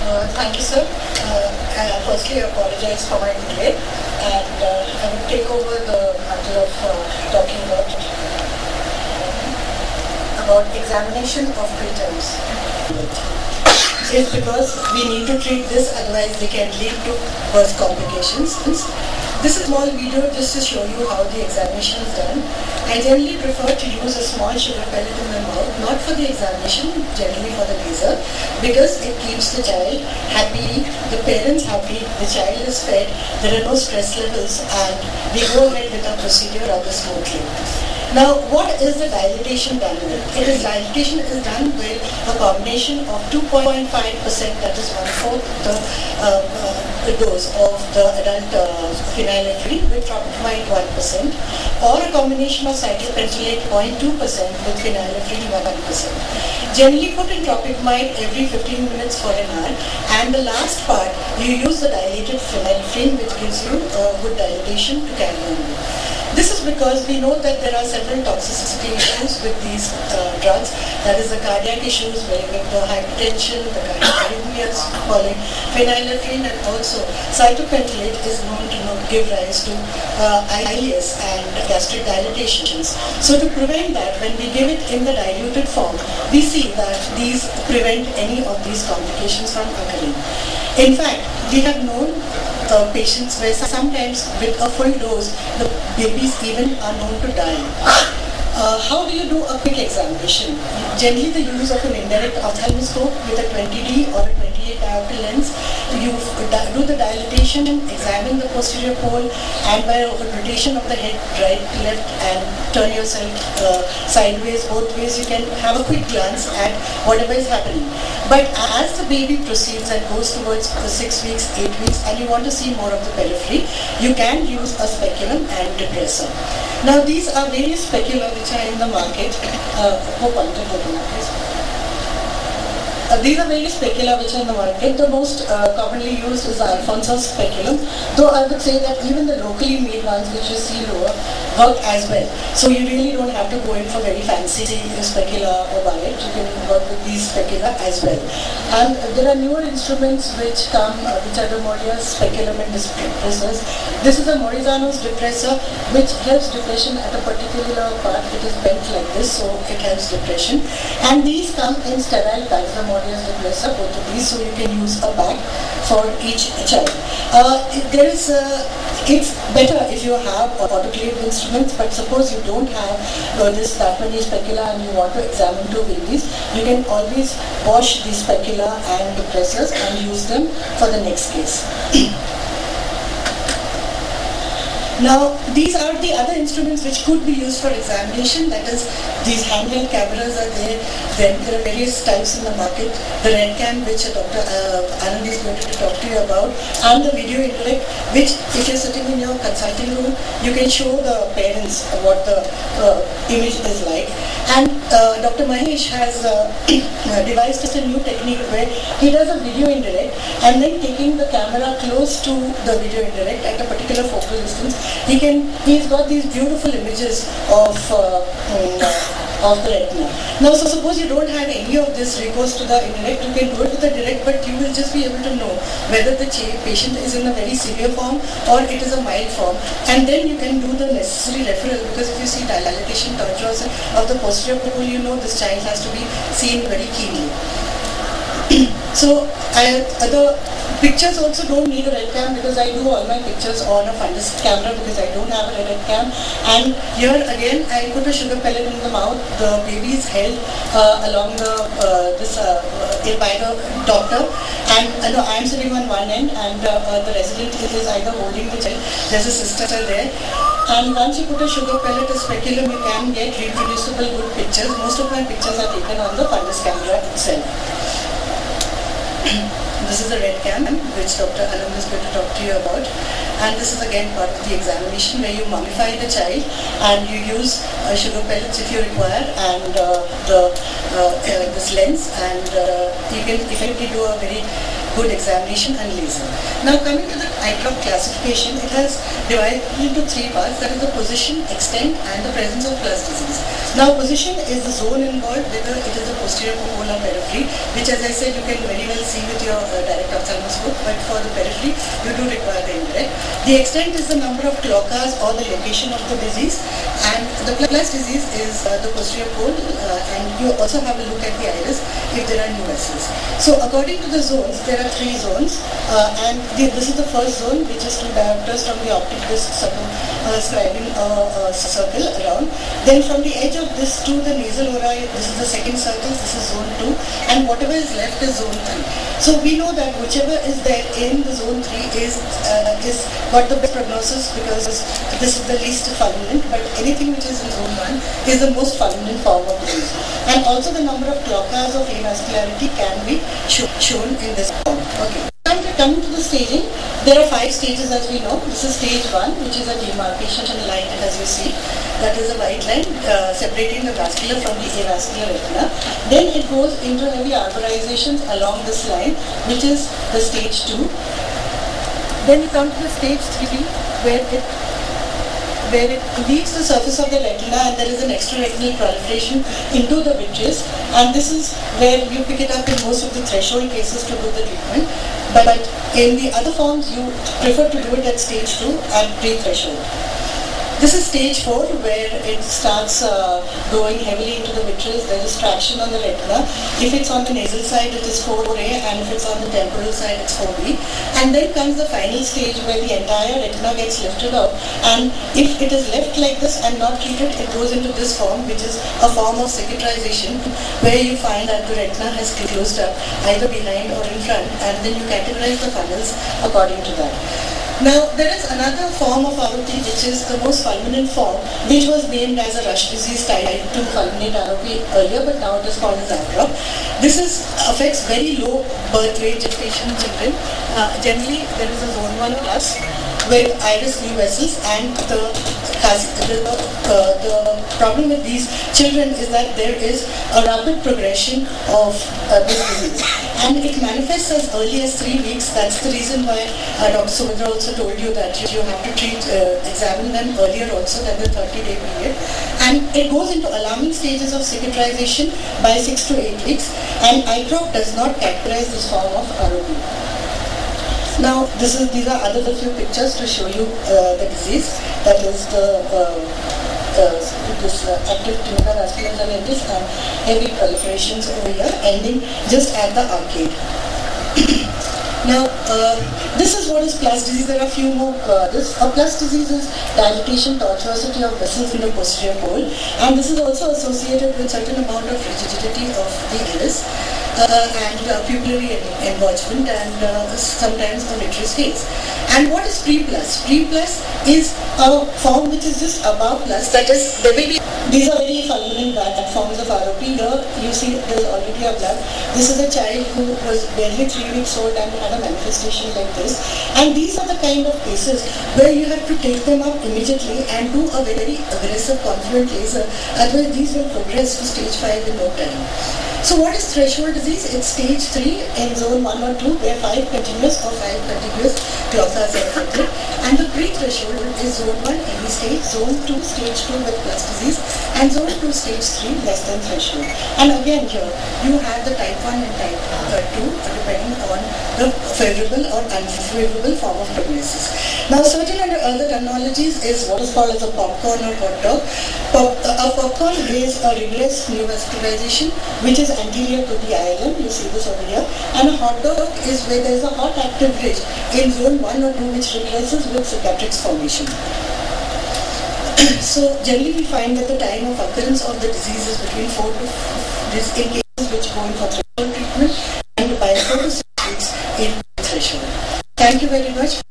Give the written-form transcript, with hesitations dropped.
Thank you, sir. Firstly, I apologize for my delay, and I will take over the matter of talking about examination of preterms. It's because we need to treat this, otherwise they can lead to birth complications. This is a small video just to show you how the examination is done. I generally prefer to use a small sugar pellet in the mouth, not for the examination, generally for the laser, because it keeps the child happy, the parents happy, the child is fed, there are no stress levels, and we go ahead with our procedure rather smoothly. Now, what is the dilatation done with? Dilatation is done with a combination of 2.5%, that is 1/4 the dose of the adult phenylephrine with tropicamide 1%, or a combination of cyclopentolate 0.2% with phenylephrine 1%. Generally put in tropicamide every 15 minutes for an hour, and the last part you use the dilated phenylephrine, which gives you good dilatation to carry on with. This is because we know that there are several toxicity issues with these drugs. That is the cardiac issues with the hypertension, the cardiac arrhythmias following phenylephrine, and also cyclopentolate is known to give rise to ileus and gastric dilatations. So to prevent that, when we give it in the diluted form, we see that these prevent any of these complications from occurring. In fact, we have known patients where sometimes with a full dose, the babies even are known to die. How do you do a quick examination? Generally, the use of an indirect ophthalmoscope with a 20D or a 28 diopter lens. You do the dilatation, examine the posterior pole, and by rotation of the head right, left, and turn yourself sideways, both ways, you can have a quick glance at whatever is happening. But as the baby proceeds and goes towards 6 weeks, 8 weeks, and you want to see more of the periphery, you can use a speculum and depressor. Now, these are various specula which are in the market. These are various specula which are in the market. The most commonly used is the Alphonsus speculum, though I would say that even the locally made ones which you see lower work as well. So you really don't have to go in for very fancy specula or buy it. You can work with these specula as well. And there are newer instruments which come, which are the Moria's speculum and depressors. This is a Morizano's depressor, which helps depression at a particular part. It is bent like this, so it helps depression. And these come in sterile bags, the Moria's depressor, both of these, so you can use a bag for each child. It's better if you have autoclaved instruments, but suppose you don't have that many specula and you want to examine 2 babies, you can always wash these specula and depressors and use them for the next case. Now, these are the other instruments which could be used for examination. That is, these handheld cameras are there. Then there are various types in the market. The RedCam, which Dr. Anand is going to talk to you about, and the video indirect, which if you're sitting in your consulting room, you can show the parents what the image is like. And Dr. Mahesh has devised a new technique where he does a video indirect, and then taking the camera close to the video indirect at a particular focal distance, he's got these beautiful images of the retina. Now, so suppose you don't have any of this recourse to the indirect, you can do it with the direct, but you will just be able to know whether the patient is in a very severe form or it is a mild form, and then you can do the necessary referral, because if you see dilatation, tortuosity of the posterior pole, you know this child has to be seen very keenly. So, the pictures also don't need a RedCam, because I do all my pictures on a fundus camera because I don't have a RedCam. And here again, I put a sugar pellet in the mouth. The baby is held along by the doctor, and I am sitting on one end, and the resident is either holding the child. There's a sister there. And once you put a sugar pellet, a speculum, you can get reproducible good pictures. Most of my pictures are taken on the fundus camera itself. This is the RedCam, which Dr. Anand is going to talk to you about. And this is again part of the examination where you mummify the child and you use sugar pellets if you require, and this lens, and you can effectively do a very good examination and laser. Now coming to the eye drop classification, it has divided into three parts, that is the position, extent and the presence of plus disease. Now position is the zone involved, whether it is the posterior foveal or periphery, which as I said you can very well see with your direct ophthalmoscope, but for the periphery you do require the indirect. The extent is the number of clock hours or the location of the disease, and the plus disease is the posterior pole, and you also have a look at the iris if there are new vessels. So according to the zones, there are three zones, and this is the first zone, which is two diopters from the optic disc scribing a circle around. Then from the edge of this to the nasal ori, this is the second circle, this is zone 2, and whatever is left is zone 3. So we know that whichever is there in the zone 3 is got the best prognosis, because this is the least fulminant, but anything which is in zone 1 is the most fulminant form of disease. And also the number of clock hours of avascularity can be shown in this form. Okay. Coming to the staging, there are 5 stages as we know. This is stage 1, which is a demarcation line, as you see. That is a white line separating the vascular from the avascular retina. Then it goes into heavy arborizations along this line, which is the stage 2. Then you come to the stage 3, where it leaves the surface of the retina and there is an extraretinal proliferation into the vitreous, and this is where you pick it up in most of the threshold cases to do the treatment. But in the other forms, you prefer to do it at stage 2 and pre-threshold. This is stage 4, where it starts going heavily into the vitreous. There is traction on the retina. If it's on the nasal side, it is 4A, and if it's on the temporal side, it's 4B. And then comes the final stage, where the entire retina gets lifted up, and if it is left like this and not treated, it goes into this form, which is a form of cicatrization, where you find that the retina has closed up either behind or in front, and then you categorize the funnels according to that. Now, there is another form of ROP, which is the most fulminant form, which was named as a rush disease type 2 fulminate ROP earlier, but now it is called as eye drop. This affects very low birth weight gestation children. Generally, there is a zone 1 plus with iris new vessels, and the problem with these children is that there is a rapid progression of this disease, and it manifests as early as 3 weeks. That's the reason why Dr. Sumitra also told you that you have to examine them earlier also than the 30-day period, and it goes into alarming stages of cicatrization by 6 to 8 weeks, and eye drop does not characterize this form of ROP. Now, these are other few pictures to show you the disease. That is this active tunica vasculitis and heavy proliferations over here, ending just at the arcade. Now, this is what is plus disease. There are a few more. Plus disease is dilatation, tortuosity of vessels in the posterior pole, and this is also associated with certain amount of rigidity of the iris, and pupillary engorgement, and sometimes the vitreous phase. And what is pre-plus? Pre-plus is a form which is just above plus. That is, there will be. These are very fulminant forms of ROP. Here you see there is already a blood. This is a child who was barely 3 weeks old and had a manifestation like this. And these are the kind of cases where you have to take them up immediately and do a very aggressive confluent laser. Otherwise, these will progress to stage 5 in no time. So what is threshold disease? It's stage 3 in zone 1 or 2, where 5 continuous or 5 contiguous clock hours are affected. And the pre-threshold is zone 1, early stage, zone 2, stage 2 with plus disease, and zone 2, stage 3, less than threshold. And again here, you have the type 1 and type 2, depending on the favorable or unfavorable form of prognosis. Now, certain other terminologies is what is called as a popcorn or hot dog. A popcorn is a regress neovascularization, which is anterior to the ILM, you see this over here, and a hot dog is where there is a hot active ridge in zone 1 or 2 which regresses with cicatrix formation. So generally we find that the time of occurrence of the disease is between 4 to 5 in cases which go in for threshold treatment, and by 4 to 6 weeks in threshold. Thank you very much.